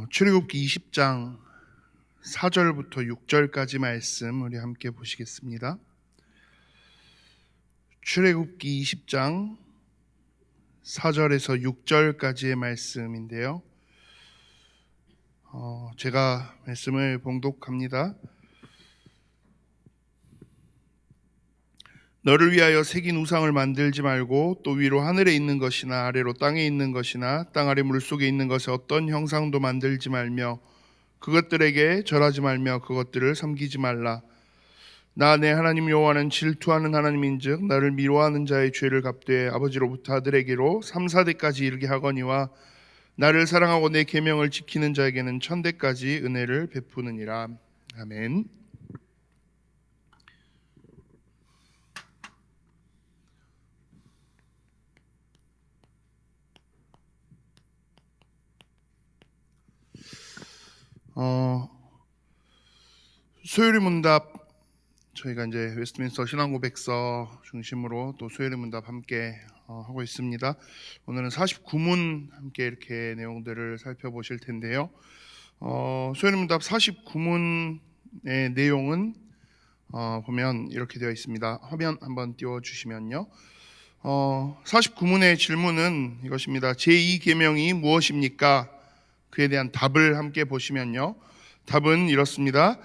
출애굽기 20장 4절부터 6절까지 말씀 우리 함께 보시겠습니다. 출애굽기 20장 4절에서 6절까지의 말씀인데요. 제가 말씀을 봉독합니다. 너를 위하여 새긴 우상을 만들지 말고 또 위로 하늘에 있는 것이나 아래로 땅에 있는 것이나 땅 아래 물속에 있는 것에 어떤 형상도 만들지 말며 그것들에게 절하지 말며 그것들을 섬기지 말라. 나 내 하나님 여호와는 질투하는 하나님인즉 나를 미워하는 자의 죄를 갚되 아버지로부터 아들에게로 3, 4대까지 이르게 하거니와 나를 사랑하고 내 계명을 지키는 자에게는 1000대까지 은혜를 베푸느니라. 아멘. 소요리 문답, 저희가 이제 웨스트민스터 신앙고백서 중심으로 또 소요리 문답 함께 하고 있습니다. 오늘은 49문 함께 이렇게 내용들을 살펴보실 텐데요. 소요리 문답 49문의 내용은 보면 이렇게 되어 있습니다. 화면 한번 띄워주시면요. 49문의 질문은 이것입니다. 제2계명이 무엇입니까? 그에 대한 답을 함께 보시면요. 답은 이렇습니다.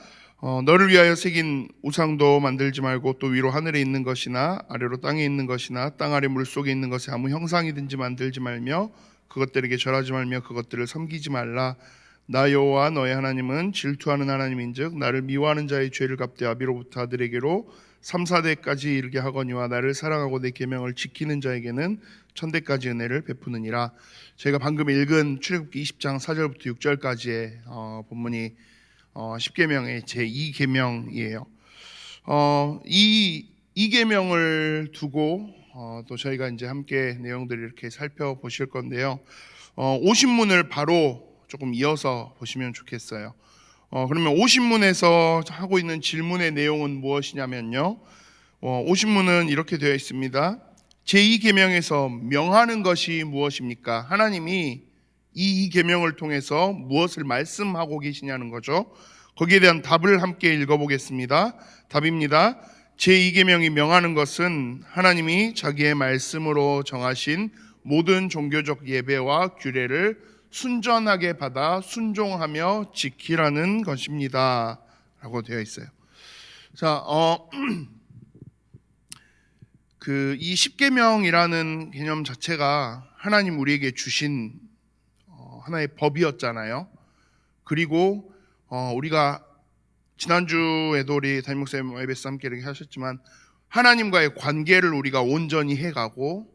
너를 위하여 새긴 우상도 만들지 말고 또 위로 하늘에 있는 것이나 아래로 땅에 있는 것이나 땅 아래 물속에 있는 것에 아무 형상이든지 만들지 말며 그것들에게 절하지 말며 그것들을 섬기지 말라. 나 여호와 너의 하나님은 질투하는 하나님인즉 나를 미워하는 자의 죄를 갚되 아비로부터 아들에게로 3, 4대까지 이르게 하거니와 나를 사랑하고 내 계명을 지키는 자에게는 1000대까지 은혜를 베푸느니라. 제가 방금 읽은 출애굽기 20장 4절부터 6절까지의 본문이 10계명의 제2계명이에요. 이 계명을 두고 또 저희가 이제 함께 내용들을 이렇게 살펴보실 건데요. 50문을 바로 조금 이어서 보시면 좋겠어요. 그러면 50문에서 하고 있는 질문의 내용은 무엇이냐면요. 50문은 이렇게 되어 있습니다. 제2계명에서 명하는 것이 무엇입니까? 하나님이 이 계명을 통해서 무엇을 말씀하고 계시냐는 거죠. 거기에 대한 답을 함께 읽어보겠습니다. 답입니다. 제2계명이 명하는 것은 하나님이 자기의 말씀으로 정하신 모든 종교적 예배와 규례를 순전하게 받아 순종하며 지키라는 것입니다. 라고 되어 있어요. 자, 이 10계명이라는 개념 자체가 하나님 우리에게 주신 하나의 법이었잖아요. 그리고 우리가 지난주에도 우리 담임 목사님 IBS 함께 이렇게 하셨지만 하나님과의 관계를 우리가 온전히 해가고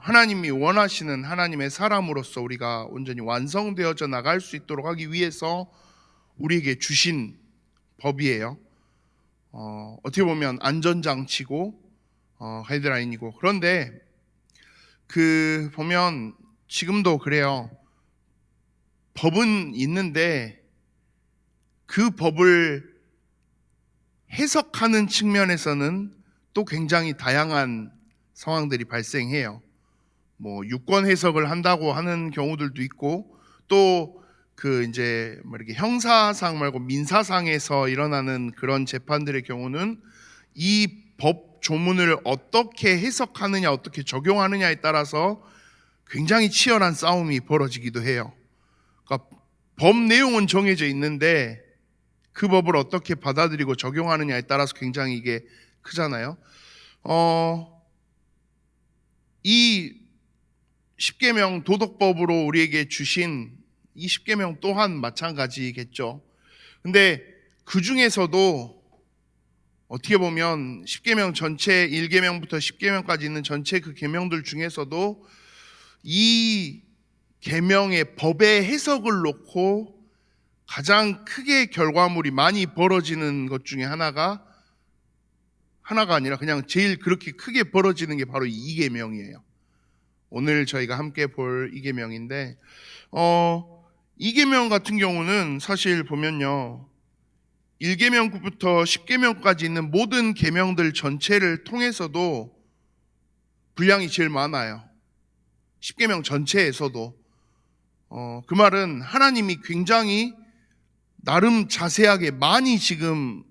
하나님이 원하시는 하나님의 사람으로서 우리가 온전히 완성되어져 나갈 수 있도록 하기 위해서 우리에게 주신 법이에요. 어떻게 보면 안전장치고 가이드라인이고, 그런데 보면 지금도 그래요. 법은 있는데 그 법을 해석하는 측면에서는 또 굉장히 다양한 상황들이 발생해요. 유권 해석을 한다고 하는 경우들도 있고, 또 이렇게 형사상 말고 민사상에서 일어나는 그런 재판들의 경우는 이 법 조문을 어떻게 해석하느냐, 어떻게 적용하느냐에 따라서 굉장히 치열한 싸움이 벌어지기도 해요. 그러니까 법 내용은 정해져 있는데 그 법을 어떻게 받아들이고 적용하느냐에 따라서 굉장히 이게 크잖아요. 이 10계명 도덕법으로 우리에게 주신 이 10계명 또한 마찬가지겠죠. 근데 그 중에서도 어떻게 보면 10계명 전체 1계명부터 10계명까지 있는 전체 그 계명들 중에서도 이 계명의 법의 해석을 놓고 가장 크게 결과물이 많이 벌어지는 것 중에 하나가 아니라 그냥 제일 그렇게 크게 벌어지는 게 바로 이 계명이에요. 오늘 저희가 함께 볼 이 계명인데, 이 계명 같은 경우는 사실 보면요, 1계명부터 10계명까지 있는 모든 계명들 전체를 통해서도 분량이 제일 많아요. 10계명 전체에서도 그 말은 하나님이 굉장히 나름 자세하게 많이 지금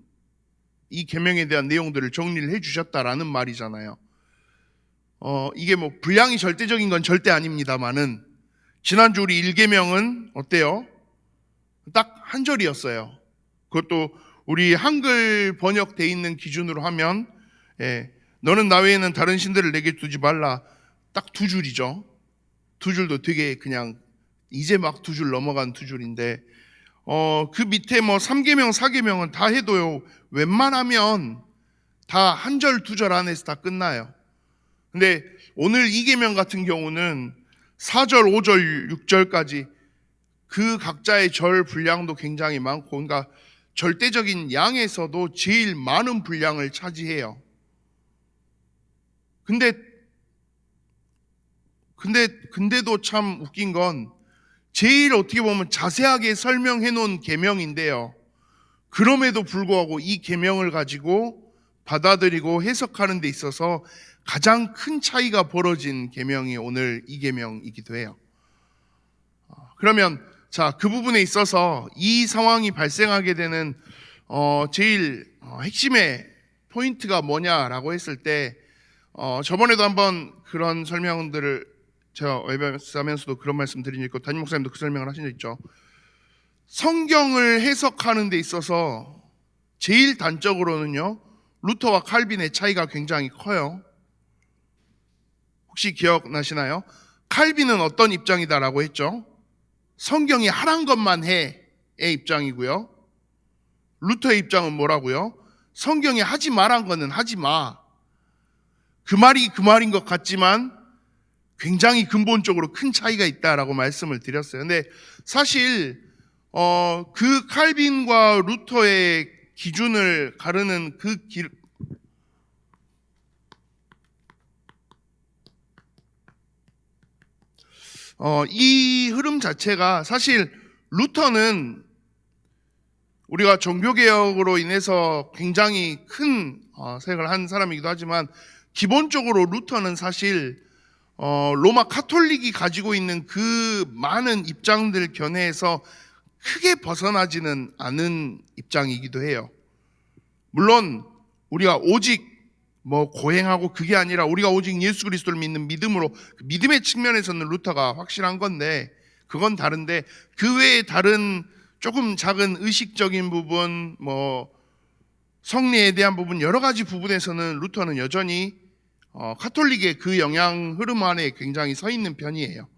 이 계명에 대한 내용들을 정리를 해주셨다라는 말이잖아요. 이게 뭐 분량이 절대적인 건 절대 아닙니다만은 지난주 우리 1계명은 어때요? 딱 한 절이었어요. 그것도 우리 한글 번역돼 있는 기준으로 하면 너는 나 외에는 다른 신들을 내게 두지 말라. 딱 2줄이죠. 2줄도 되게 그냥 이제 막 2줄 넘어간 2줄인데 그 밑에 뭐 3계명, 4계명은 다 해도요, 웬만하면 다 1절, 2절 안에서 다 끝나요. 근데 오늘 2계명 같은 경우는 4절, 5절, 6절까지 그 각자의 절 분량도 굉장히 많고, 그러니까 절대적인 양에서도 제일 많은 분량을 차지해요. 근데도 참 웃긴 건 제일 어떻게 보면 자세하게 설명해 놓은 계명인데요. 그럼에도 불구하고 이 계명을 가지고 받아들이고 해석하는 데 있어서 가장 큰 차이가 벌어진 계명이 오늘 이 계명이기도 해요. 그러면 자, 그 부분에 있어서 이 상황이 발생하게 되는 제일 핵심의 포인트가 뭐냐라고 했을 때 저번에도 한번 그런 설명들을 제가 웹하면서도 그런 말씀 드린 적 있고 담임 목사님도 그 설명을 하신 적 있죠. 성경을 해석하는 데 있어서 제일 단적으로는요, 루터와 칼빈의 차이가 굉장히 커요. 혹시 기억나시나요? 칼빈은 어떤 입장이다라고 했죠? 성경이 하란 것만 해의 입장이고요. 루터의 입장은 뭐라고요? 성경이 하지 말한 거는 하지 마. 그 말이 그 말인 것 같지만 굉장히 근본적으로 큰 차이가 있다라고 말씀을 드렸어요. 근데 사실 그 칼빈과 루터의 기준을 가르는 이 흐름 자체가 사실 루터는 우리가 종교개혁으로 인해서 굉장히 큰 사역을 한 사람이기도 하지만 기본적으로 루터는 사실 로마 카톨릭이 가지고 있는 그 많은 입장들 견해에서 크게 벗어나지는 않은 입장이기도 해요. 물론 우리가 오직 뭐 고행하고 그게 아니라 우리가 오직 예수 그리스도를 믿는 믿음으로 믿음의 측면에서는 루터가 확실한 건데 그건 다른데 그 외에 다른 조금 작은 의식적인 부분, 뭐 성리에 대한 부분, 여러 가지 부분에서는 루터는 여전히 카톨릭의 그 영향 흐름 안에 굉장히 서 있는 편이에요.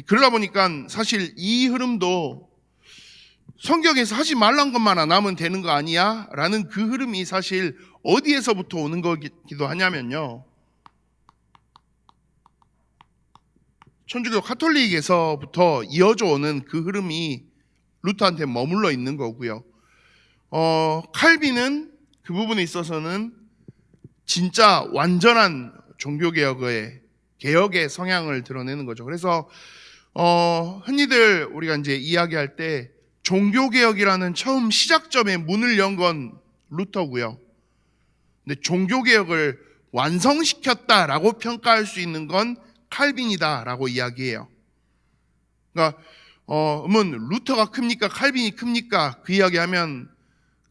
그러다 보니까 사실 이 흐름도 성경에서 하지 말란 것만 안 하면 되는 거 아니야? 라는 그 흐름이 사실 어디에서부터 오는 거기도 하냐면요, 천주교 카톨릭에서부터 이어져 오는 그 흐름이 루터한테 머물러 있는 거고요. 칼빈은 그 부분에 있어서는 진짜 완전한 종교개혁의 성향을 드러내는 거죠. 그래서 흔히들 우리가 이제 이야기할 때 종교개혁이라는 처음 시작점에 문을 연 건 루터고요. 근데 종교개혁을 완성시켰다라고 평가할 수 있는 건 칼빈이다라고 이야기해요. 그러니까 루터가 큽니까? 칼빈이 큽니까? 그 이야기하면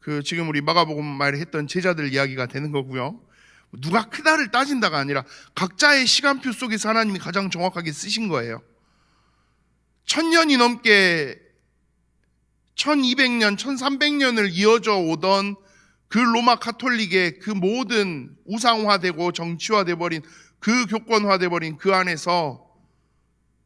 그 지금 우리 마가복음 말에 했던 제자들 이야기가 되는 거고요. 누가 크다를 따진다가 아니라 각자의 시간표 속에서 하나님이 가장 정확하게 쓰신 거예요. 1000년이 넘게 1200년, 1300년을 이어져 오던 그 로마 카톨릭의 그 모든 우상화되고 정치화돼 버린 그 교권화돼 버린 그 안에서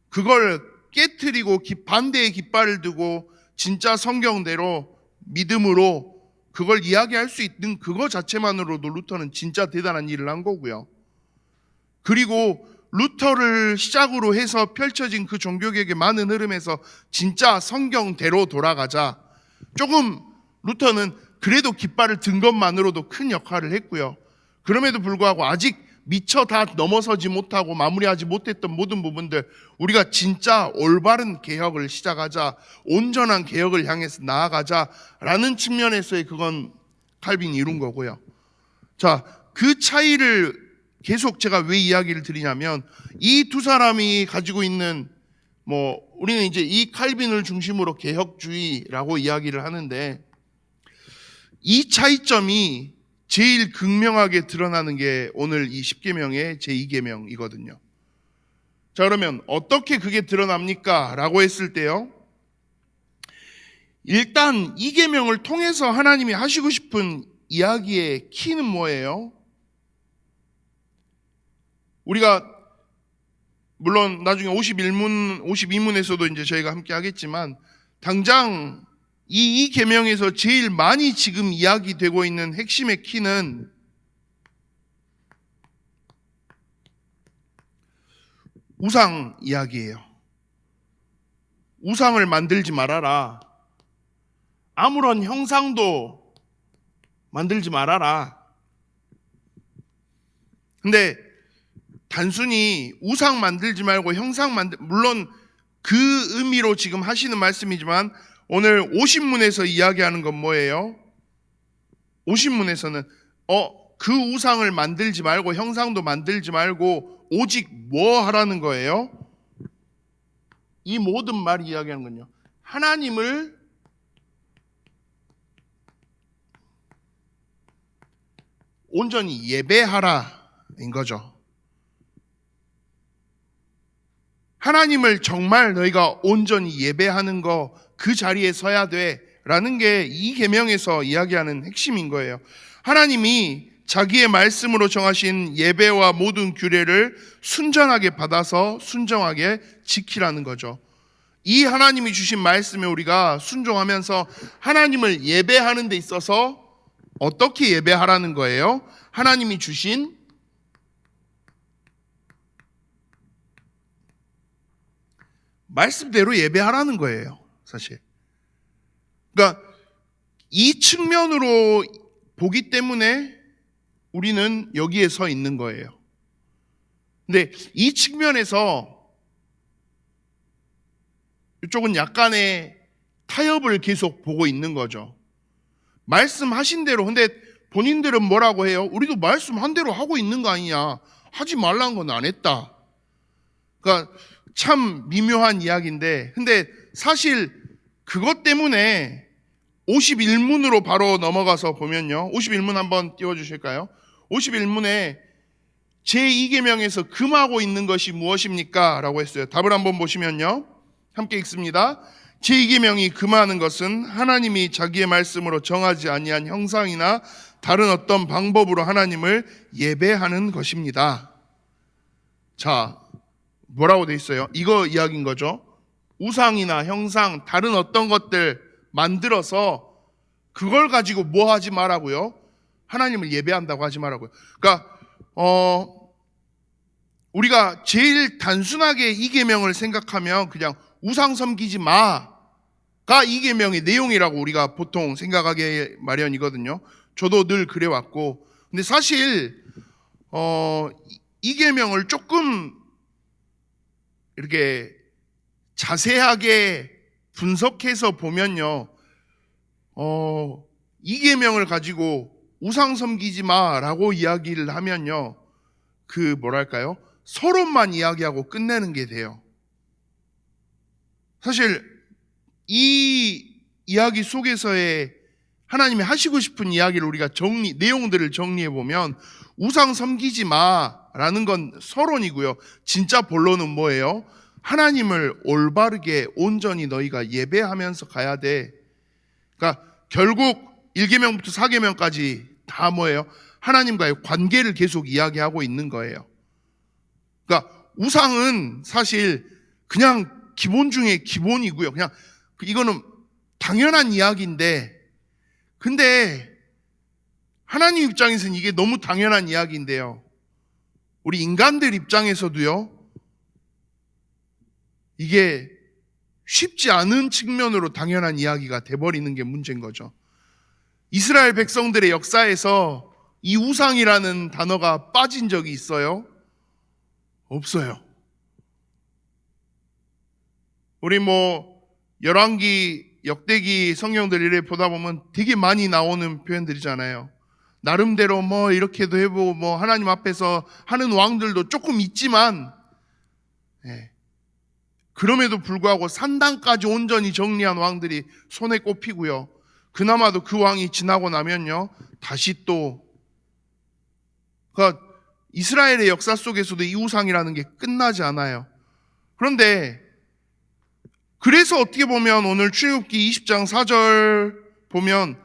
그걸 깨트리고 반대의 깃발을 두고 진짜 성경대로 믿음으로 그걸 이야기할 수 있는 그거 자체만으로도 루터는 진짜 대단한 일을 한 거고요. 그리고 루터를 시작으로 해서 펼쳐진 그 종교개혁의 많은 흐름에서 진짜 성경대로 돌아가자. 조금 루터는 그래도 깃발을 든 것만으로도 큰 역할을 했고요. 그럼에도 불구하고 아직 미처 다 넘어서지 못하고 마무리하지 못했던 모든 부분들, 우리가 진짜 올바른 개혁을 시작하자, 온전한 개혁을 향해서 나아가자라는 측면에서의 그건 칼빈이 이룬 거고요. 자, 그 차이를 계속 제가 왜 이야기를 드리냐면 이 두 사람이 가지고 있는 우리는 이제 이 칼빈을 중심으로 개혁주의라고 이야기를 하는데, 이 차이점이 제일 극명하게 드러나는 게 오늘 이 10계명의 제2계명이거든요. 자, 그러면 어떻게 그게 드러납니까? 라고 했을 때요, 일단 이 계명을 통해서 하나님이 하시고 싶은 이야기의 키는 뭐예요? 우리가 물론 나중에 52문에서도 이제 저희가 함께 하겠지만, 당장 이 계명에서 제일 많이 지금 이야기되고 있는 핵심의 키는 우상 이야기예요. 우상을 만들지 말아라. 아무런 형상도 만들지 말아라. 근데 단순히 우상 만들지 말고 물론 그 의미로 지금 하시는 말씀이지만, 오늘 50문에서 이야기하는 건 뭐예요? 50문에서는 그 우상을 만들지 말고 형상도 만들지 말고 오직 뭐 하라는 거예요? 이 모든 말이 이야기하는 건요, 하나님을 온전히 예배하라인 거죠. 하나님을 정말 너희가 온전히 예배하는 거, 그 자리에 서야 돼 라는 게 이 계명에서 이야기하는 핵심인 거예요. 하나님이 자기의 말씀으로 정하신 예배와 모든 규례를 순전하게 받아서 순정하게 지키라는 거죠. 이 하나님이 주신 말씀에 우리가 순종하면서 하나님을 예배하는 데 있어서 어떻게 예배하라는 거예요? 하나님이 주신 말씀대로 예배하라는 거예요, 사실. 그러니까 이 측면으로 보기 때문에 우리는 여기에 서 있는 거예요. 근데 이 측면에서 이쪽은 약간의 타협을 계속 보고 있는 거죠. 말씀하신 대로, 근데 본인들은 뭐라고 해요? 우리도 말씀한 대로 하고 있는 거 아니냐, 하지 말라는 건 안 했다. 그러니까 참 미묘한 이야기인데, 근데 사실 그것 때문에 51문으로 바로 넘어가서 보면요, 51문 한번 띄워주실까요? 51문에 제2계명에서 금하고 있는 것이 무엇입니까? 라고 했어요. 답을 한번 보시면요, 함께 읽습니다. 제2계명이 금하는 것은 하나님이 자기의 말씀으로 정하지 아니한 형상이나 다른 어떤 방법으로 하나님을 예배하는 것입니다. 자, 뭐라고 돼 있어요? 이거 이야기인 거죠. 우상이나 형상, 다른 어떤 것들 만들어서 그걸 가지고 뭐 하지 말라고요? 하나님을 예배한다고 하지 말라고요. 그러니까 우리가 제일 단순하게 이 계명을 생각하면 그냥 우상 섬기지 마가 이 계명의 내용이라고 우리가 보통 생각하기 마련이거든요. 저도 늘 그래왔고, 근데 사실 이 계명을 조금 이렇게 자세하게 분석해서 보면요, 이 계명을 가지고 우상 섬기지 마라고 이야기를 하면요, 그 뭐랄까요, 서론만 이야기하고 끝내는 게 돼요. 사실 이 이야기 속에서의 하나님이 하시고 싶은 이야기를 우리가 내용들을 정리해 보면, 우상 섬기지 마라는 건 서론이고요, 진짜 본론은 뭐예요? 하나님을 올바르게 온전히 너희가 예배하면서 가야 돼. 그러니까 결국 1계명부터 4계명까지 다 뭐예요? 하나님과의 관계를 계속 이야기하고 있는 거예요. 그러니까 우상은 사실 그냥 기본 중에 기본이고요. 그냥 이거는 당연한 이야기인데, 근데 하나님 입장에서는 이게 너무 당연한 이야기인데요, 우리 인간들 입장에서도요, 이게 쉽지 않은 측면으로 당연한 이야기가 돼버리는 게 문제인 거죠. 이스라엘 백성들의 역사에서 이 우상이라는 단어가 빠진 적이 있어요? 없어요. 우리 열왕기, 역대기 성경들 이래 보다 보면 되게 많이 나오는 표현들이잖아요. 나름대로 이렇게도 해보고 하나님 앞에서 하는 왕들도 조금 있지만, 그럼에도 불구하고 산당까지 온전히 정리한 왕들이 손에 꼽히고요. 그나마도 그 왕이 지나고 나면요, 다시 또, 그러니까 이스라엘의 역사 속에서도 이 우상이라는 게 끝나지 않아요. 그런데 그래서 어떻게 보면 오늘 출애굽기 20장 4절 보면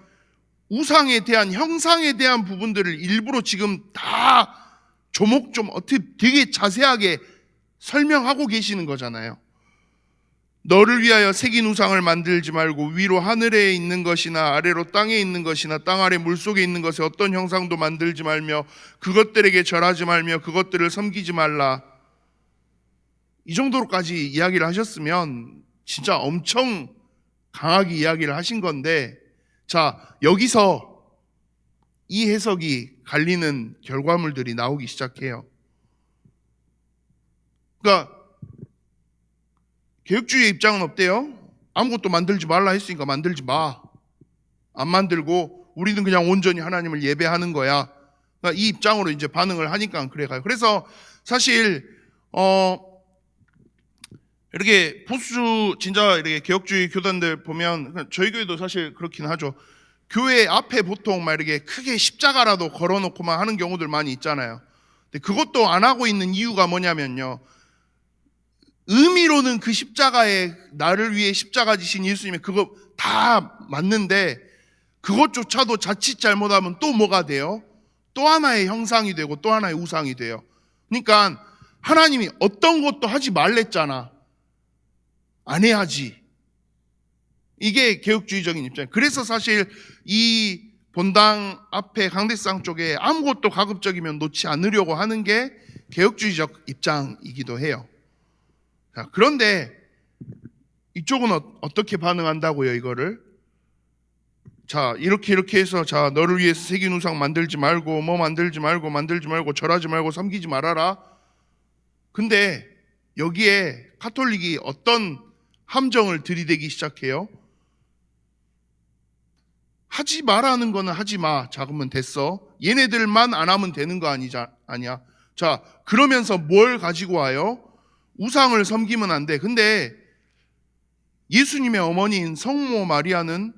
우상에 대한, 형상에 대한 부분들을 일부러 지금 다 조목조목 어떻게 되게 자세하게 설명하고 계시는 거잖아요. 너를 위하여 새긴 우상을 만들지 말고 위로 하늘에 있는 것이나 아래로 땅에 있는 것이나 땅 아래 물속에 있는 것에 어떤 형상도 만들지 말며 그것들에게 절하지 말며 그것들을 섬기지 말라. 이 정도로까지 이야기를 하셨으면 진짜 엄청 강하게 이야기를 하신 건데, 자, 여기서 이 해석이 갈리는 결과물들이 나오기 시작해요. 그러니까 개혁주의의 입장은 어때요? 아무것도 만들지 말라 했으니까 만들지 마. 안 만들고 우리는 그냥 온전히 하나님을 예배하는 거야. 그러니까 이 입장으로 이제 반응을 하니까 그래 가요. 그래서 사실 이렇게 보수 진짜 이렇게 개혁주의 교단들 보면, 저희 교회도 사실 그렇긴 하죠. 교회 앞에 보통 막 이렇게 크게 십자가라도 걸어놓고만 하는 경우들 많이 있잖아요. 근데 그것도 안 하고 있는 이유가 뭐냐면요, 의미로는 그 십자가에 나를 위해 십자가 지신 예수님의 그거 다 맞는데, 그것조차도 자칫 잘못하면 또 뭐가 돼요? 또 하나의 형상이 되고 또 하나의 우상이 돼요. 그러니까 하나님이 어떤 것도 하지 말랬잖아, 안 해야지. 이게 개혁주의적인 입장이에요. 그래서 사실 이 본당 앞에 강대상 쪽에 아무것도 가급적이면 놓지 않으려고 하는 게 개혁주의적 입장이기도 해요. 자, 그런데 이쪽은 어떻게 반응한다고요, 이거를? 자, 이렇게 해서, 자, 너를 위해서 새긴 우상 만들지 말고, 뭐 만들지 말고, 절하지 말고, 섬기지 말아라. 근데 여기에 카톨릭이 어떤 함정을 들이대기 시작해요? 하지 마라는 거는 하지 마. 자, 그러면 됐어. 얘네들만 안 하면 되는 거 아니야. 자, 그러면서 뭘 가지고 와요? 우상을 섬기면 안 돼. 근데 예수님의 어머니인 성모 마리아는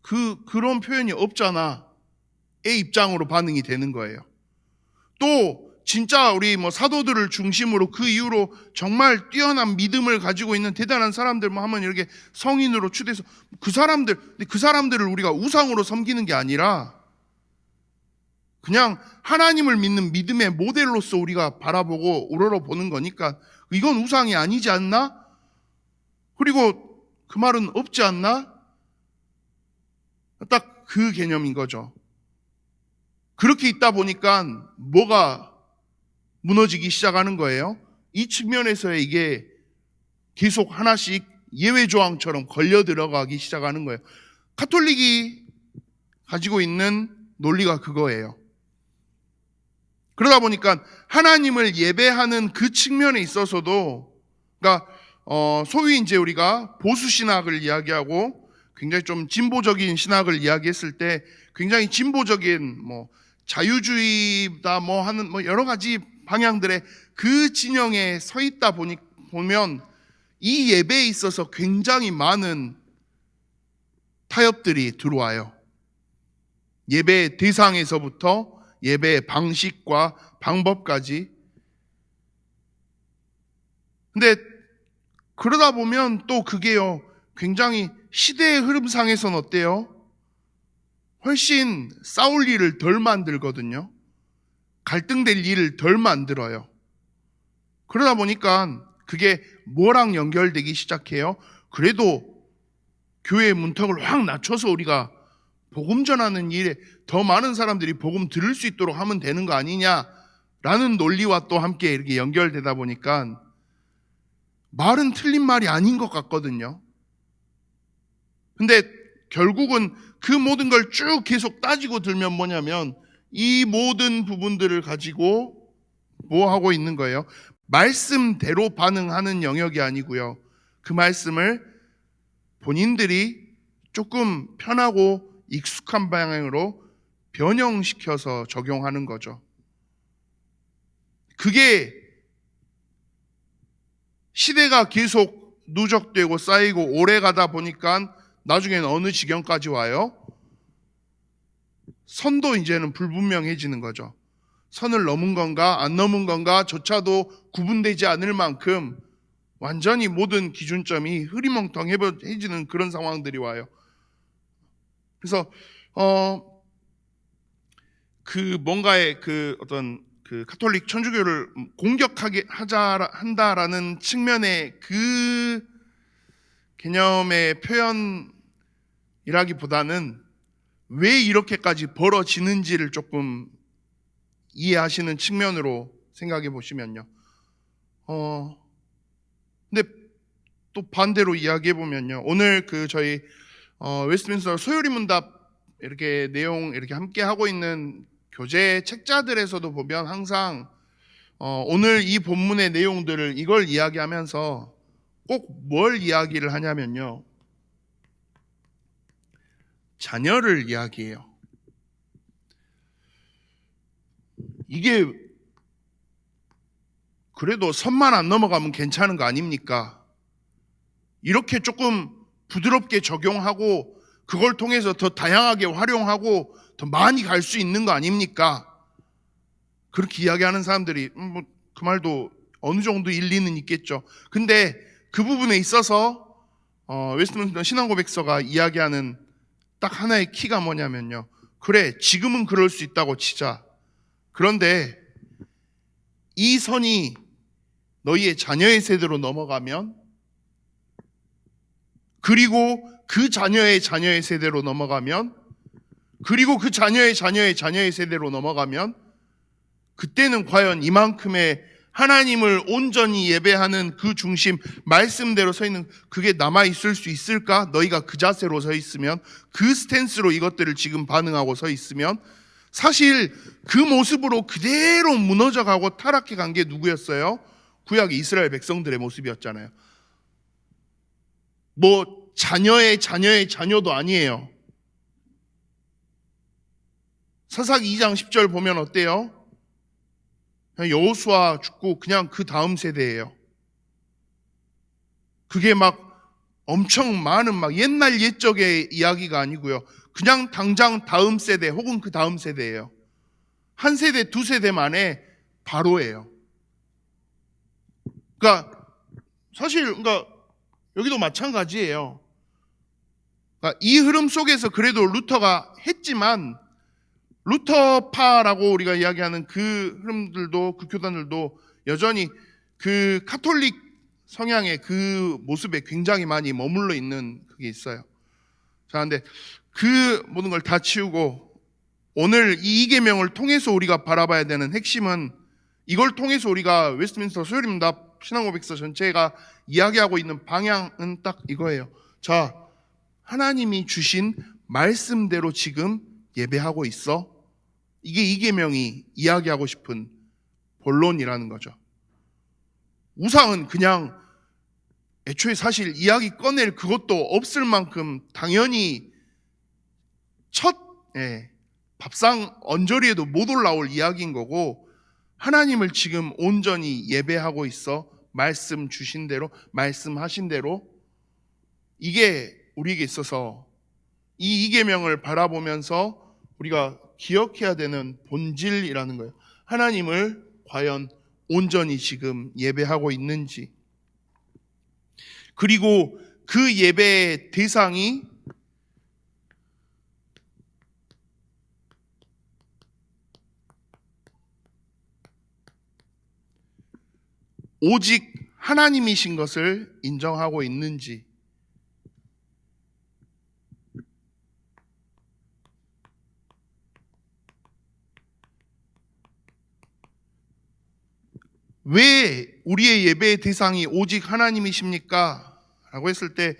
그런 표현이 없잖아. 의 입장으로 반응이 되는 거예요. 또 진짜 우리 뭐 사도들을 중심으로 그 이후로 정말 뛰어난 믿음을 가지고 있는 대단한 사람들 뭐 하면 이렇게 성인으로 추대해서 그 사람들을 우리가 우상으로 섬기는 게 아니라 그냥 하나님을 믿는 믿음의 모델로서 우리가 바라보고 우러러보는 거니까 이건 우상이 아니지 않나? 그리고 그 말은 없지 않나? 딱 그 개념인 거죠. 그렇게 있다 보니까 뭐가 무너지기 시작하는 거예요? 이 측면에서의 이게 계속 하나씩 예외 조항처럼 걸려 들어가기 시작하는 거예요. 카톨릭이 가지고 있는 논리가 그거예요. 그러다 보니까 하나님을 예배하는 그 측면에 있어서도, 그러니까 소위 이제 우리가 보수 신학을 이야기하고 굉장히 좀 진보적인 신학을 이야기했을 때 굉장히 진보적인 뭐 자유주의다 뭐 하는 뭐 여러 가지 방향들의 그 진영에 서 있다 보면 이 예배에 있어서 굉장히 많은 타협들이 들어와요. 예배의 대상에서부터 예배의 방식과 방법까지. 근데 그러다 보면 또 그게요, 굉장히 시대의 흐름상에서는 어때요? 훨씬 싸울 일을 덜 만들거든요. 갈등될 일을 덜 만들어요. 그러다 보니까 그게 뭐랑 연결되기 시작해요? 그래도 교회의 문턱을 확 낮춰서 우리가 복음 전하는 일에 더 많은 사람들이 복음 들을 수 있도록 하면 되는 거 아니냐라는 논리와 또 함께 이렇게 연결되다 보니까 말은 틀린 말이 아닌 것 같거든요. 근데 결국은 그 모든 걸 쭉 계속 따지고 들면 뭐냐면 이 모든 부분들을 가지고 뭐 하고 있는 거예요? 말씀대로 반응하는 영역이 아니고요, 그 말씀을 본인들이 조금 편하고 익숙한 방향으로 변형시켜서 적용하는 거죠. 그게 시대가 계속 누적되고 쌓이고 오래 가다 보니까 나중에는 어느 지경까지 와요? 선도 이제는 불분명해지는 거죠. 선을 넘은 건가 안 넘은 건가 조차도 구분되지 않을 만큼 완전히 모든 기준점이 흐리멍텅해지는 그런 상황들이 와요. 그래서 그 뭔가의 그 어떤 그 가톨릭 천주교를 공격하게 한다라는 측면의 그 개념의 표현이라기보다는 왜 이렇게까지 벌어지는지를 조금 이해하시는 측면으로 생각해 보시면요. 근데 또 반대로 이야기해 보면요. 오늘 그 저희 웨스트민스터 소요리 문답 이렇게 내용 이렇게 함께 하고 있는 교재 책자들에서도 보면 항상 오늘 이 본문의 내용들을 이걸 이야기하면서 꼭 뭘 이야기를 하냐면요. 자녀를 이야기해요. 이게 그래도 선만 안 넘어가면 괜찮은 거 아닙니까? 이렇게 조금 부드럽게 적용하고 그걸 통해서 더 다양하게 활용하고 더 많이 갈 수 있는 거 아닙니까? 그렇게 이야기하는 사람들이 그 말도 어느 정도 일리는 있겠죠. 근데 그 부분에 있어서 웨스트민스터 신앙고백서가 이야기하는 딱 하나의 키가 뭐냐면요. 그래, 지금은 그럴 수 있다고 치자. 그런데 이 선이 너희의 자녀의 세대로 넘어가면, 그리고 그 자녀의 자녀의 세대로 넘어가면, 그리고 그 자녀의 자녀의 자녀의 세대로 넘어가면, 그때는 과연 이만큼의 하나님을 온전히 예배하는 그 중심, 말씀대로 서 있는 그게 남아있을 수 있을까? 너희가 그 자세로 서 있으면, 그 스탠스로 이것들을 지금 반응하고 서 있으면, 사실 그 모습으로 그대로 무너져가고 타락해 간 게 누구였어요? 구약 이스라엘 백성들의 모습이었잖아요. 뭐 자녀의 자녀의 자녀도 아니에요. 사사기 2장 10절 보면 어때요? 여호수아 죽고 그냥 그 다음 세대예요. 그게 막 엄청 많은 막 옛날 옛적의 이야기가 아니고요. 그냥 당장 다음 세대 혹은 그 다음 세대예요. 한 세대, 두 세대 만에 바로예요. 그러니까 사실 여기도 마찬가지예요. 그러니까 이 흐름 속에서 그래도 루터가 했지만 루터파라고 우리가 이야기하는 그 흐름들도 그 교단들도 여전히 그 카톨릭 성향의 그 모습에 굉장히 많이 머물러 있는 그게 있어요. 자, 근데 그 모든 걸 다 치우고 오늘 이 이계명을 통해서 우리가 바라봐야 되는 핵심은 이걸 통해서 우리가 웨스트민스터 소요리문답 신앙고백서 전체가 이야기하고 있는 방향은 딱 이거예요. 자, 하나님이 주신 말씀대로 지금 예배하고 있어? 이게 이계명이 이야기하고 싶은 본론이라는 거죠. 우상은 그냥 애초에 사실 이야기 꺼낼 그것도 없을 만큼 당연히 첫 밥상 언저리에도 못 올라올 이야기인 거고, 하나님을 지금 온전히 예배하고 있어. 말씀 주신 대로, 말씀하신 대로. 이게 우리에게 있어서 이 이계명을 바라보면서 우리가 기억해야 되는 본질이라는 거예요. 하나님을 과연 온전히 지금 예배하고 있는지, 그리고 그 예배의 대상이 오직 하나님이신 것을 인정하고 있는지, 왜 우리의 예배의 대상이 오직 하나님이십니까? 라고 했을 때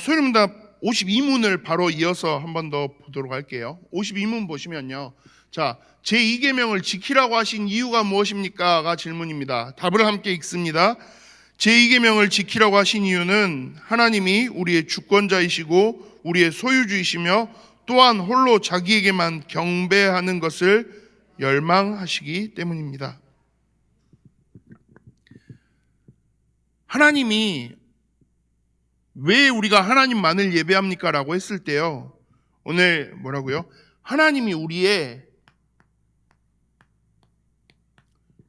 소요리문답 52문을 바로 이어서 한 번 더 보도록 할게요. 52문 보시면요, 자, 제2계명을 지키라고 하신 이유가 무엇입니까? 가 질문입니다. 답을 함께 읽습니다. 제2계명을 지키라고 하신 이유는 하나님이 우리의 주권자이시고 우리의 소유주이시며 또한 홀로 자기에게만 경배하는 것을 열망하시기 때문입니다. 하나님이 왜 우리가 하나님만을 예배합니까? 라고 했을 때요, 오늘 뭐라고요? 하나님이 우리의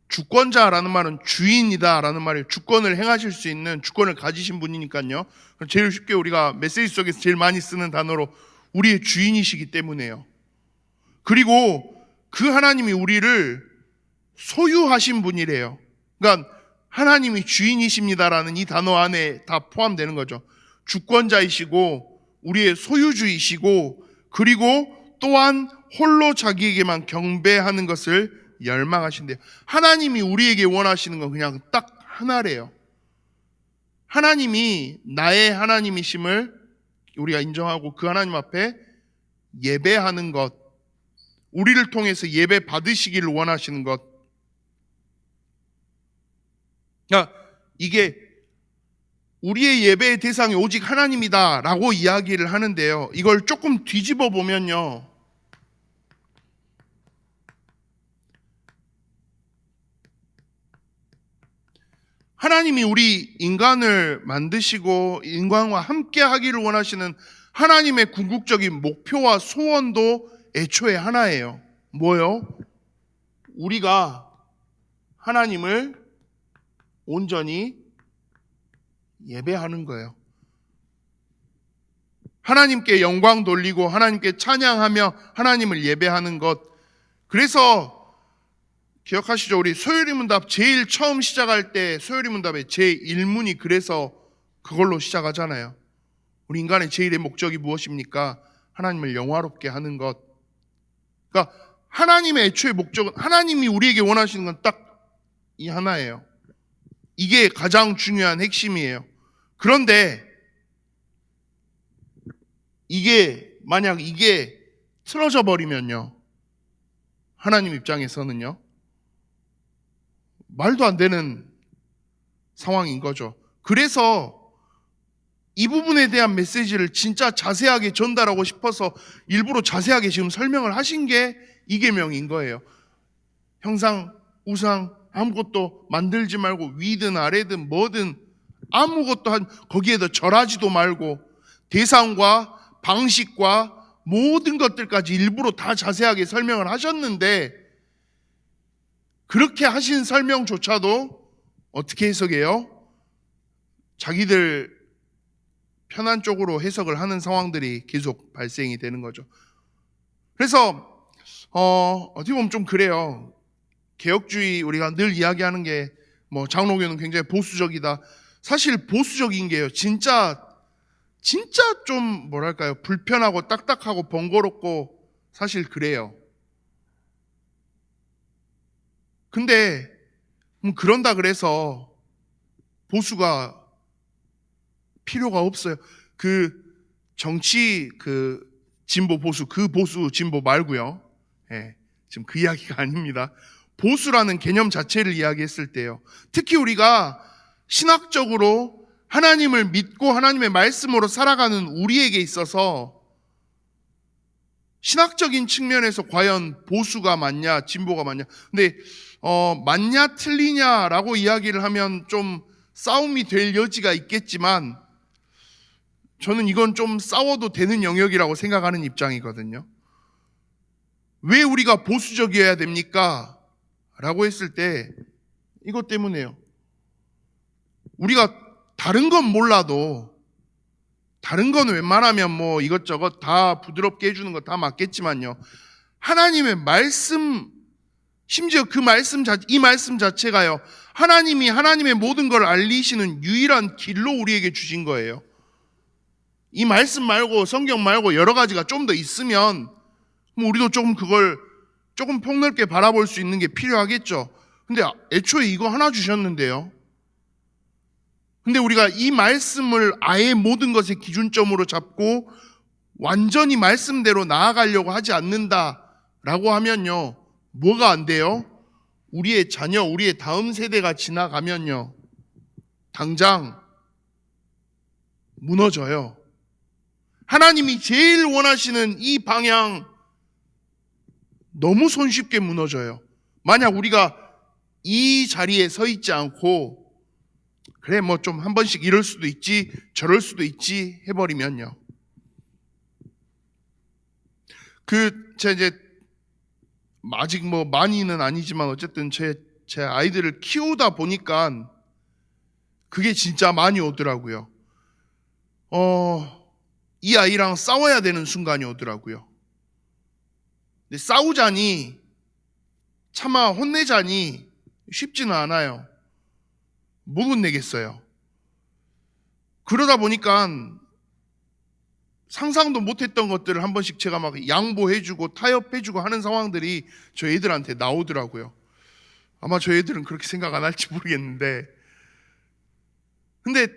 주권자라는 말은 주인이다 라는 말이에요. 주권을 행하실 수 있는, 주권을 가지신 분이니까요. 제일 쉽게 우리가 메시지 속에서 제일 많이 쓰는 단어로 우리의 주인이시기 때문에요. 그리고 그 하나님이 우리를 소유하신 분이래요. 그러니까 하나님이 주인이십니다라는 이 단어 안에 다 포함되는 거죠. 주권자이시고 우리의 소유주이시고, 그리고 또한 홀로 자기에게만 경배하는 것을 열망하신대요. 하나님이 우리에게 원하시는 건 그냥 딱 하나래요. 하나님이 나의 하나님이심을 우리가 인정하고 그 하나님 앞에 예배하는 것, 우리를 통해서 예배 받으시기를 원하시는 것. 그러니까 이게 우리의 예배의 대상이 오직 하나님이다 라고 이야기를 하는데요, 이걸 조금 뒤집어 보면요, 하나님이 우리 인간을 만드시고 인간과 함께 하기를 원하시는 하나님의 궁극적인 목표와 소원도 애초에 하나예요. 뭐요? 우리가 하나님을 온전히 예배하는 거예요. 하나님께 영광 돌리고 하나님께 찬양하며 하나님을 예배하는 것. 그래서 기억하시죠? 우리 소요리 문답 제일 처음 시작할 때 소요리 문답의 제1문이 그래서 그걸로 시작하잖아요. 우리 인간의 제일의 목적이 무엇입니까? 하나님을 영화롭게 하는 것. 그러니까 하나님의 애초의 목적은, 하나님이 우리에게 원하시는 건 딱 이 하나예요. 이게 가장 중요한 핵심이에요. 그런데 만약 이게 틀어져 버리면요, 하나님 입장에서는요, 말도 안 되는 상황인 거죠. 그래서 이 부분에 대한 메시지를 진짜 자세하게 전달하고 싶어서 일부러 자세하게 지금 설명을 하신 게 이 계명인 거예요. 형상, 우상 아무것도 만들지 말고, 위든 아래든 뭐든 아무것도 거기에다 절하지도 말고, 대상과 방식과 모든 것들까지 일부러 다 자세하게 설명을 하셨는데, 그렇게 하신 설명조차도 어떻게 해석해요? 자기들 편한 쪽으로 해석을 하는 상황들이 계속 발생이 되는 거죠. 그래서 어떻게 보면 좀 그래요. 개혁주의, 우리가 늘 이야기하는 게 장로교는 굉장히 보수적이다. 사실 보수적인 게요, 진짜 좀 뭐랄까요, 불편하고 딱딱하고 번거롭고 사실 그래요. 근데 그런다 그래서 보수가 필요가 없어요. 그 정치 진보 보수, 그 보수 진보 말고요. 예, 지금 그 이야기가 아닙니다. 보수라는 개념 자체를 이야기했을 때요, 특히 우리가 신학적으로 하나님을 믿고 하나님의 말씀으로 살아가는 우리에게 있어서 신학적인 측면에서 과연 보수가 맞냐 진보가 맞냐, 근데 맞냐 틀리냐라고 이야기를 하면 좀 싸움이 될 여지가 있겠지만, 저는 이건 좀 싸워도 되는 영역이라고 생각하는 입장이거든요. 왜 우리가 보수적이어야 됩니까? 라고 했을 때 이것 때문에요. 우리가 다른 건 몰라도, 다른 건 웬만하면 이것저것 다 부드럽게 해주는 거 다 맞겠지만요, 하나님의 말씀, 심지어 이 말씀 자체가요, 하나님이 하나님의 모든 걸 알리시는 유일한 길로 우리에게 주신 거예요. 이 말씀 말고, 성경 말고 여러 가지가 좀 더 있으면 우리도 그걸 조금 폭넓게 바라볼 수 있는 게 필요하겠죠. 근데 애초에 이거 하나 주셨는데요. 근데 우리가 이 말씀을 아예 모든 것의 기준점으로 잡고 완전히 말씀대로 나아가려고 하지 않는다라고 하면요, 뭐가 안 돼요? 우리의 자녀, 우리의 다음 세대가 지나가면요, 당장 무너져요. 하나님이 제일 원하시는 이 방향 너무 손쉽게 무너져요. 만약 우리가 이 자리에 서 있지 않고 그래 뭐 좀 한 번씩 이럴 수도 있지 저럴 수도 있지 해버리면요. 제가 이제 아직 뭐 많이는 아니지만 어쨌든 제 아이들을 키우다 보니까 그게 진짜 많이 오더라고요. 이 아이랑 싸워야 되는 순간이 오더라고요. 근데 싸우자니 차마 혼내자니 쉽지는 않아요. 못 혼내겠어요. 그러다 보니까 상상도 못했던 것들을 한 번씩 제가 막 양보해주고 타협해주고 하는 상황들이 저 애들한테 나오더라고요. 아마 저 애들은 그렇게 생각 안 할지 모르겠는데, 근데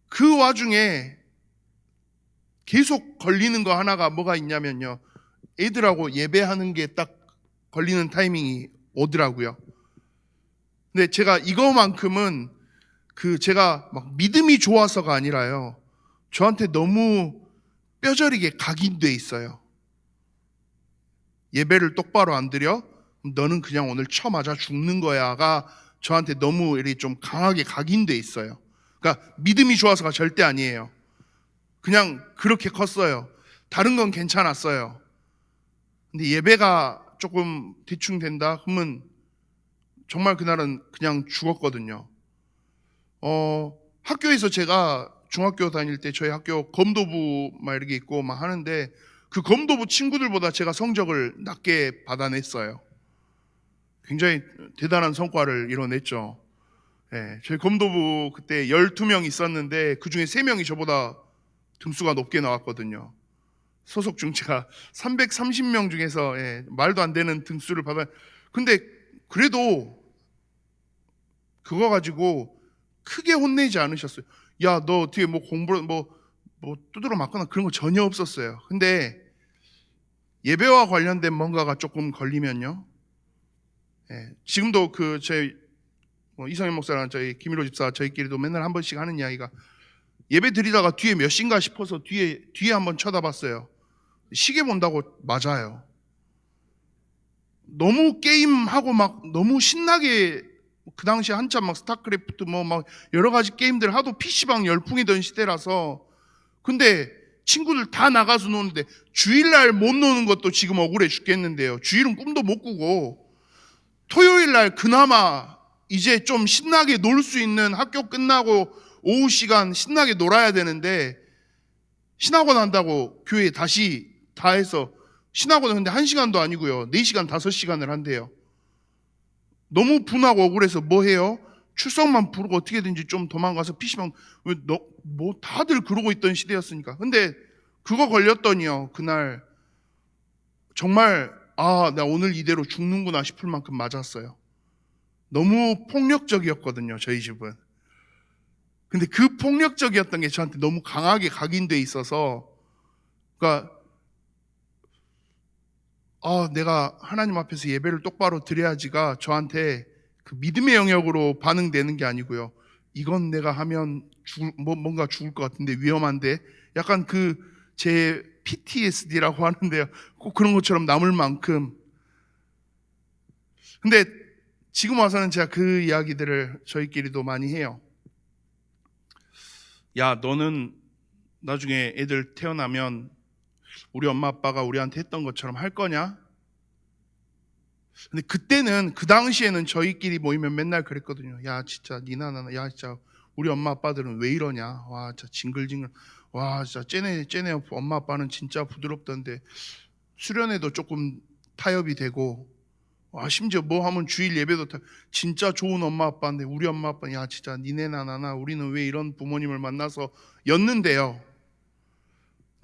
그 와중에 계속 걸리는 거 하나가 뭐가 있냐면요, 애들하고 예배하는 게 딱 걸리는 타이밍이 오더라고요. 근데 제가 이거만큼은 제가 막 믿음이 좋아서가 아니라요, 저한테 너무 뼈저리게 각인돼 있어요. 예배를 똑바로 안 드려? 너는 그냥 오늘 쳐맞아 죽는 거야가 저한테 너무 이렇게 좀 강하게 각인돼 있어요. 그러니까 믿음이 좋아서가 절대 아니에요. 그냥 그렇게 컸어요. 다른 건 괜찮았어요. 근데 예배가 조금 대충 된다 그러면 정말 그날은 그냥 죽었거든요. 학교에서 제가 중학교 다닐 때 저희 학교 검도부 막 이렇게 있고 막 하는데, 그 검도부 친구들보다 제가 성적을 낮게 받아냈어요. 굉장히 대단한 성과를 이뤄냈죠. 예, 저희 검도부 그때 12명 있었는데 그 중에 3명이 저보다 등수가 높게 나왔거든요. 소속 중체가 330명 중에서 말도 안 되는 등수를 받아. 근데 그래도 그거 가지고 크게 혼내지 않으셨어요. 야, 너 어떻게 뭐 공부를 뭐 두드러 맞거나 그런 거 전혀 없었어요. 근데 예배와 관련된 뭔가가 조금 걸리면요, 지금도 저희 이성현 목사랑 저희 김일호 집사 저희끼리도 맨날 한 번씩 하는 이야기가, 예배 드리다가 뒤에 몇 시인가 싶어서 뒤에 한번 쳐다봤어요. 시계 본다고 맞아요. 너무 게임하고 막 너무 신나게, 그 당시에 한참 막 스타크래프트 막 여러 가지 게임들 하도 PC방 열풍이던 시대라서. 근데 친구들 다 나가서 노는데 주일날 못 노는 것도 지금 억울해 죽겠는데요. 주일은 꿈도 못 꾸고, 토요일날 그나마 이제 좀 신나게 놀 수 있는, 학교 끝나고 오후 시간 신나게 놀아야 되는데, 신학원 한다고 교회에 다시 다 해서, 신학원은 근데 1시간도 아니고요 4시간 5시간을 한대요. 너무 분하고 억울해서 뭐 해요? 출석만 부르고 어떻게든지 좀 도망가서 PC방, 뭐 다들 그러고 있던 시대였으니까. 근데 그거 걸렸더니요, 그날 정말 나 오늘 이대로 죽는구나 싶을 만큼 맞았어요. 너무 폭력적이었거든요, 저희 집은. 근데 그 폭력적이었던 게 저한테 너무 강하게 각인돼 있어서, 그러니까 내가 하나님 앞에서 예배를 똑바로 드려야지가 저한테 그 믿음의 영역으로 반응되는 게 아니고요, 이건 내가 하면 뭔가 죽을 것 같은데 위험한데, 약간 제 PTSD라고 하는데요, 꼭 그런 것처럼 남을 만큼. 근데 지금 와서는 제가 그 이야기들을 저희끼리도 많이 해요. 야, 너는 나중에 애들 태어나면 우리 엄마 아빠가 우리한테 했던 것처럼 할 거냐? 근데 그때는, 그 당시에는 저희끼리 모이면 맨날 그랬거든요. 야, 진짜 니나 나나, 야, 진짜 우리 엄마 아빠들은 왜 이러냐? 와, 진짜 징글징글. 와, 진짜 쟤네 엄마 아빠는 진짜 부드럽던데 수련회도 조금 타협이 되고, 와, 심지어 뭐 하면 주일 예배도 진짜 좋은 엄마 아빠인데 우리 엄마 아빠는, 야, 진짜 니네나 나나 우리는 왜 이런 부모님을 만나서 였는데요.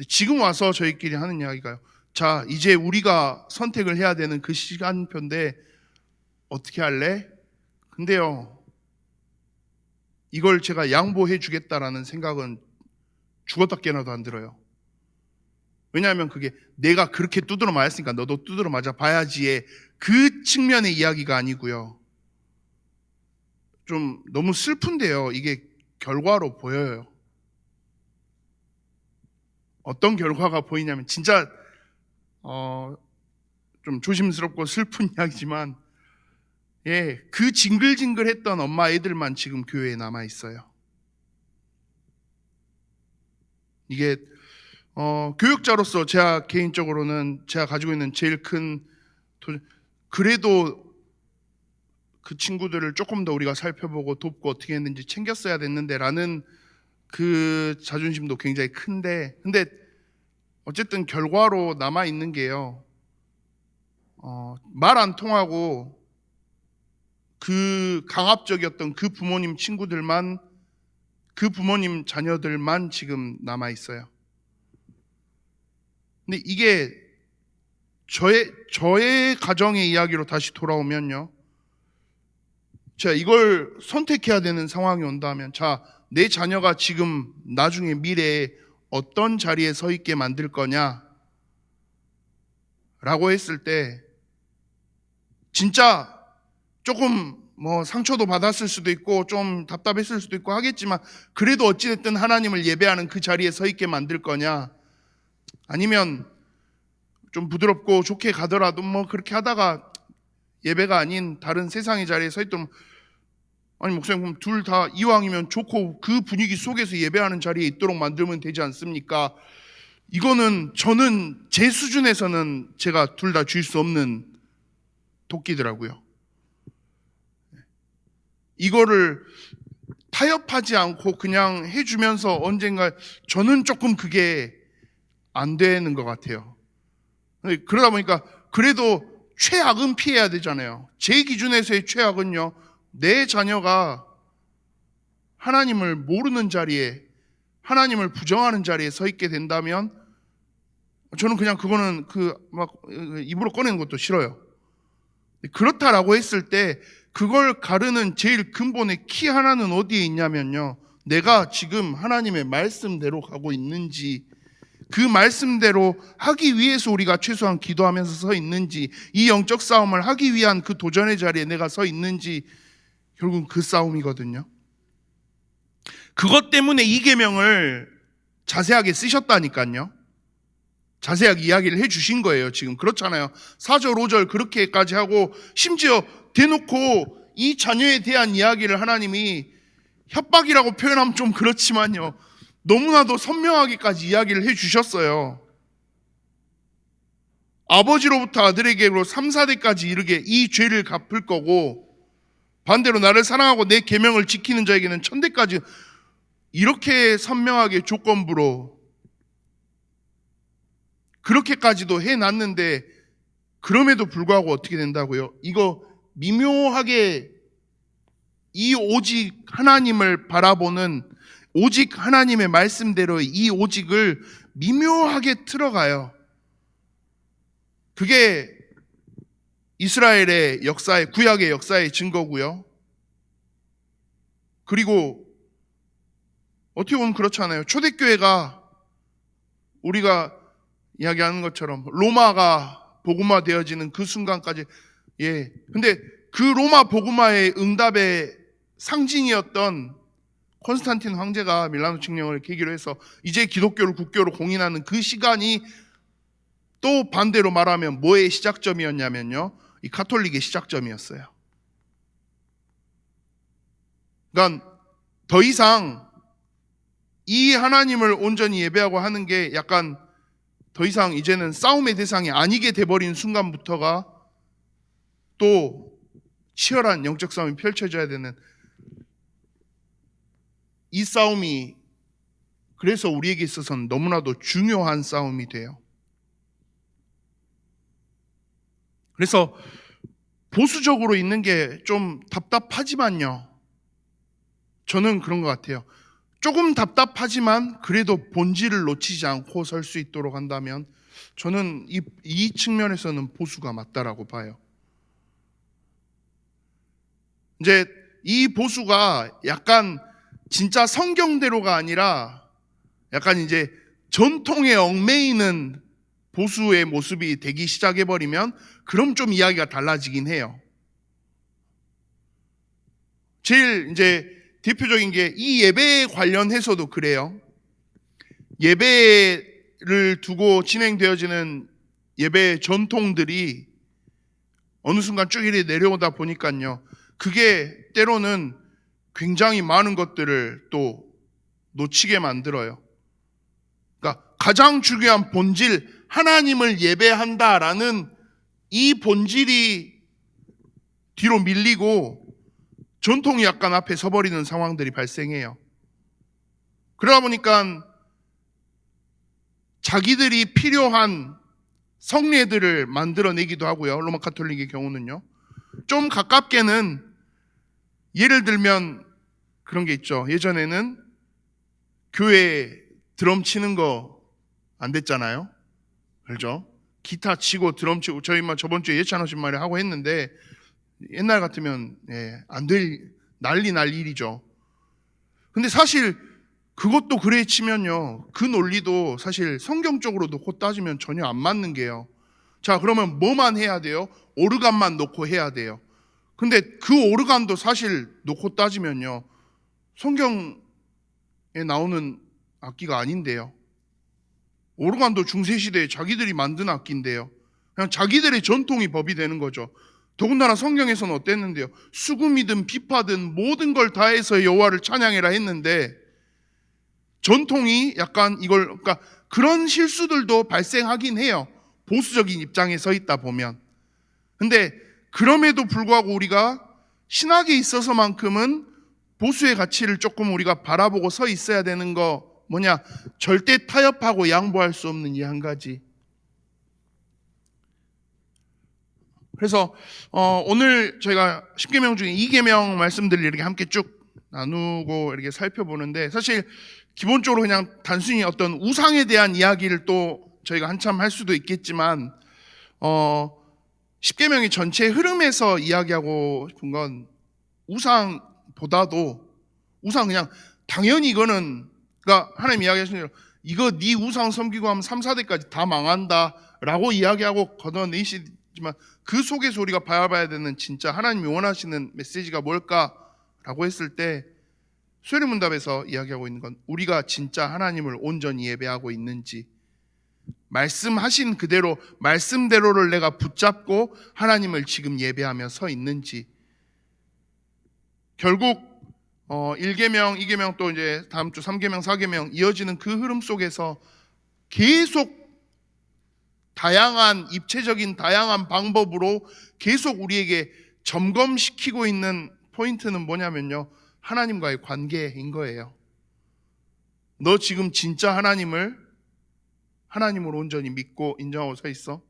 지금 와서 저희끼리 하는 이야기가요, 자, 이제 우리가 선택을 해야 되는 그 시간표인데 어떻게 할래? 근데요, 이걸 제가 양보해 주겠다라는 생각은 죽었다 깨나도 안 들어요. 왜냐하면 그게 내가 그렇게 두드러 맞았으니까 너도 두드러 맞아 봐야지의 그 측면의 이야기가 아니고요, 좀 너무 슬픈데요, 이게 결과로 보여요. 어떤 결과가 보이냐면, 진짜 좀 조심스럽고 슬픈 이야기지만, 그 징글징글했던 엄마 애들만 지금 교회에 남아 있어요. 이게 교육자로서 제가 개인적으로는 제가 가지고 있는 제일 큰 그래도 그 친구들을 조금 더 우리가 살펴보고 돕고 어떻게 했는지 챙겼어야 됐는데 라는 그 자존심도 굉장히 큰데, 근데 어쨌든 결과로 남아있는 게요, 말 안 통하고 그 강압적이었던 그 부모님 친구들만, 그 부모님 자녀들만 지금 남아있어요. 근데 이게 저의 가정의 이야기로 다시 돌아오면요, 제가 이걸 선택해야 되는 상황이 온다면, 자, 내 자녀가 지금 나중에 미래에 어떤 자리에 서 있게 만들 거냐 라고 했을 때 진짜 조금 상처도 받았을 수도 있고 좀 답답했을 수도 있고 하겠지만, 그래도 어찌됐든 하나님을 예배하는 그 자리에 서 있게 만들 거냐, 아니면 좀 부드럽고 좋게 가더라도 그렇게 하다가 예배가 아닌 다른 세상의 자리에 서 있던, 아니 목사님 그럼 둘 다 이왕이면 좋고 그 분위기 속에서 예배하는 자리에 있도록 만들면 되지 않습니까? 이거는 저는 제 수준에서는 제가 둘 다 줄 수 없는 도끼더라고요. 이거를 타협하지 않고 그냥 해주면서 언젠가 저는 조금 그게 안 되는 것 같아요. 그러다 보니까 그래도 최악은 피해야 되잖아요. 제 기준에서의 최악은요, 내 자녀가 하나님을 모르는 자리에, 하나님을 부정하는 자리에 서 있게 된다면 저는 그냥 그거는 입으로 꺼내는 것도 싫어요. 그렇다라고 했을 때 그걸 가르는 제일 근본의 키 하나는 어디에 있냐면요, 내가 지금 하나님의 말씀대로 가고 있는지, 그 말씀대로 하기 위해서 우리가 최소한 기도하면서 서 있는지, 이 영적 싸움을 하기 위한 그 도전의 자리에 내가 서 있는지, 결국은 그 싸움이거든요. 그것 때문에 이 계명을 자세하게 쓰셨다니까요. 자세하게 이야기를 해주신 거예요. 지금 그렇잖아요. 4절 5절 그렇게까지 하고, 심지어 대놓고 이 자녀에 대한 이야기를 하나님이 협박이라고 표현하면 좀 그렇지만요, 너무나도 선명하게까지 이야기를 해주셨어요. 아버지로부터 아들에게로 3, 4대까지 이르게 이 죄를 갚을 거고, 반대로 나를 사랑하고 내 계명을 지키는 자에게는 1000대까지, 이렇게 선명하게 조건부로 그렇게까지도 해놨는데, 그럼에도 불구하고 어떻게 된다고요? 이거 미묘하게 이 오직 하나님을 바라보는, 오직 하나님의 말씀대로의 이 오직을 미묘하게 틀어가요. 그게 이스라엘의 역사의, 구약의 역사의 증거고요. 그리고 어떻게 보면 그렇잖아요. 초대교회가 우리가 이야기하는 것처럼 로마가 복음화 되어지는 그 순간까지, 근데 그 로마 복음화의 응답의 상징이었던 콘스탄틴 황제가 밀라노 칙령을 계기로 해서 이제 기독교를 국교로 공인하는 그 시간이 또 반대로 말하면 뭐의 시작점이었냐면요, 이 가톨릭의 시작점이었어요. 그러니까 더 이상 이 하나님을 온전히 예배하고 하는 게 약간 더 이상 이제는 싸움의 대상이 아니게 돼버린 순간부터가 또 치열한 영적 싸움이 펼쳐져야 되는, 이 싸움이 그래서 우리에게 있어서는 너무나도 중요한 싸움이 돼요. 그래서 보수적으로 있는 게 좀 답답하지만요, 저는 그런 것 같아요. 조금 답답하지만 그래도 본질을 놓치지 않고 설 수 있도록 한다면 저는 이 측면에서는 보수가 맞다라고 봐요. 이제 이 보수가 약간 진짜 성경대로가 아니라 약간 이제 전통에 얽매이는 보수의 모습이 되기 시작해버리면 그럼 좀 이야기가 달라지긴 해요. 제일 이제 대표적인 게 이 예배에 관련해서도 그래요. 예배를 두고 진행되어지는 예배 전통들이 어느 순간 쭉 이렇게 내려오다 보니까요, 그게 때로는 굉장히 많은 것들을 또 놓치게 만들어요. 가장 중요한 본질, 하나님을 예배한다라는 이 본질이 뒤로 밀리고 전통이 약간 앞에 서버리는 상황들이 발생해요. 그러다 보니까 자기들이 필요한 성례들을 만들어내기도 하고요. 로마 가톨릭의 경우는요. 좀 가깝게는 예를 들면 그런 게 있죠. 예전에는 교회 드럼 치는 거 안 됐잖아요. 그렇죠? 기타 치고 드럼 치고 저희만 저번 주에 예찬하신 말에 하고 했는데 옛날 같으면 안 될 난리 날 일이죠. 근데 사실 그것도 그래 치면요. 그 논리도 사실 성경적으로 놓고 따지면 전혀 안 맞는 게요. 자, 그러면 뭐만 해야 돼요? 오르간만 놓고 해야 돼요. 근데 그 오르간도 사실 놓고 따지면요. 성경에 나오는 악기가 아닌데요. 오르간도 중세시대에 자기들이 만든 악기인데요. 그냥 자기들의 전통이 법이 되는 거죠. 더군다나 성경에서는 어땠는데요. 수금이든 비파든 모든 걸 다해서 여호와를 찬양해라 했는데 전통이 약간 그러니까 그런 실수들도 발생하긴 해요. 보수적인 입장에 서 있다 보면. 근데 그럼에도 불구하고 우리가 신학에 있어서만큼은 보수의 가치를 조금 우리가 바라보고 서 있어야 되는 거 뭐냐? 절대 타협하고 양보할 수 없는 이 한 가지. 그래서 오늘 저희가 10계명 중에 2계명 말씀들을 이렇게 함께 쭉 나누고 이렇게 살펴보는데 사실 기본적으로 그냥 단순히 어떤 우상에 대한 이야기를 또 저희가 한참 할 수도 있겠지만 10계명의 전체 흐름에서 이야기하고 싶은 건 우상보다도 우상 그냥 당연히 이거는 그러니까 하나님 이야기하시는 대로 이거 네 우상 섬기고 하면 3, 4대까지 다 망한다라고 이야기하고 걷어내시지만 그 속에서 우리가 봐야 되는 진짜 하나님이 원하시는 메시지가 뭘까라고 했을 때 수요일문답에서 이야기하고 있는 건 우리가 진짜 하나님을 온전히 예배하고 있는지 말씀하신 그대로 말씀대로를 내가 붙잡고 하나님을 지금 예배하며 서 있는지 결국 1계명, 2계명 또 이제 다음 주 3계명, 4계명 이어지는 그 흐름 속에서 계속 다양한 입체적인 다양한 방법으로 계속 우리에게 점검시키고 있는 포인트는 뭐냐면요. 하나님과의 관계인 거예요. 너 지금 진짜 하나님을 온전히 믿고 인정하고 서 있어?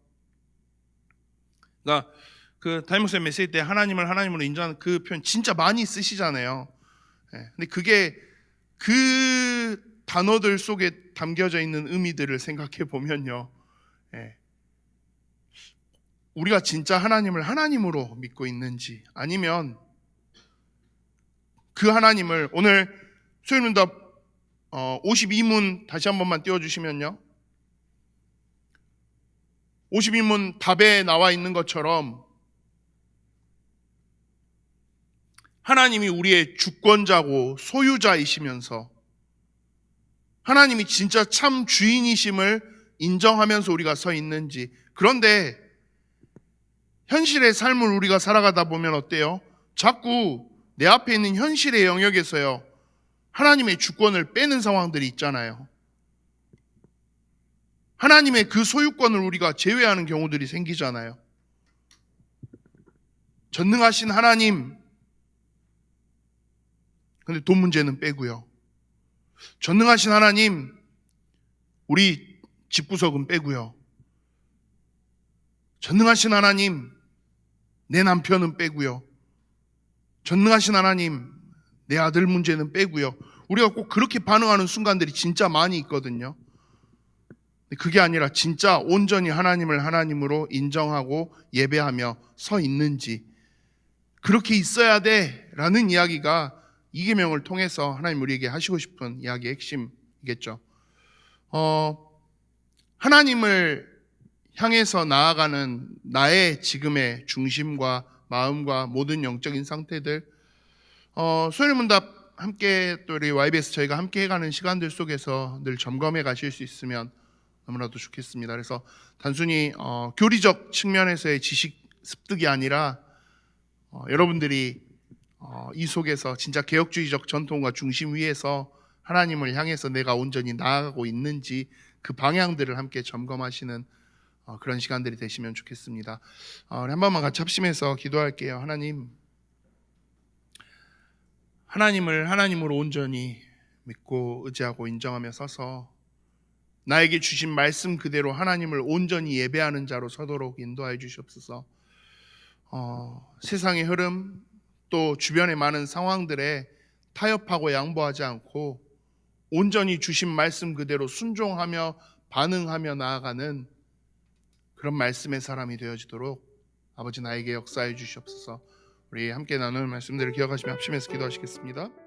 그러니까 그 담임목사님 메시지 때 하나님으로 인정하는 그 표현 진짜 많이 쓰시잖아요. 근데 그게 그 단어들 속에 담겨져 있는 의미들을 생각해 보면요. 우리가 진짜 하나님을 하나님으로 믿고 있는지 아니면 그 하나님을 오늘 수요일문답 52문 다시 한 번만 띄워주시면요. 52문 답에 나와 있는 것처럼 하나님이 우리의 주권자고 소유자이시면서 하나님이 진짜 참 주인이심을 인정하면서 우리가 서 있는지 그런데 현실의 삶을 우리가 살아가다 보면 어때요? 자꾸 내 앞에 있는 현실의 영역에서요 하나님의 주권을 빼는 상황들이 있잖아요. 하나님의 그 소유권을 우리가 제외하는 경우들이 생기잖아요. 전능하신 하나님 근데 돈 문제는 빼고요. 전능하신 하나님 우리 집구석은 빼고요. 전능하신 하나님 내 남편은 빼고요. 전능하신 하나님 내 아들 문제는 빼고요. 우리가 꼭 그렇게 반응하는 순간들이 진짜 많이 있거든요. 그게 아니라 진짜 온전히 하나님을 하나님으로 인정하고 예배하며 서 있는지 그렇게 있어야 돼라는 이야기가 2계명을 통해서 하나님 우리에게 하시고 싶은 이야기의 핵심이겠죠. 하나님을 향해서 나아가는 나의 지금의 중심과 마음과 모든 영적인 상태들 수요일문답 함께 또 우리 YBS 저희가 함께 해가는 시간들 속에서 늘 점검해 가실 수 있으면 너무나도 좋겠습니다. 그래서 단순히 교리적 측면에서의 지식 습득이 아니라 여러분들이 이 속에서 진짜 개혁주의적 전통과 중심 위에서 하나님을 향해서 내가 온전히 나아가고 있는지 그 방향들을 함께 점검하시는 그런 시간들이 되시면 좋겠습니다. 우리 한 번만 같이 합심해서 기도할게요. 하나님을 하나님으로 온전히 믿고 의지하고 인정하며 서서 나에게 주신 말씀 그대로 하나님을 온전히 예배하는 자로 서도록 인도하여 주시옵소서. 세상의 흐름 또 주변의 많은 상황들에 타협하고 양보하지 않고 온전히 주신 말씀 그대로 순종하며 반응하며 나아가는 그런 말씀의 사람이 되어지도록 아버지 나에게 역사해 주시옵소서. 우리 함께 나눌 말씀들을 기억하시며 합심해서 기도하시겠습니다.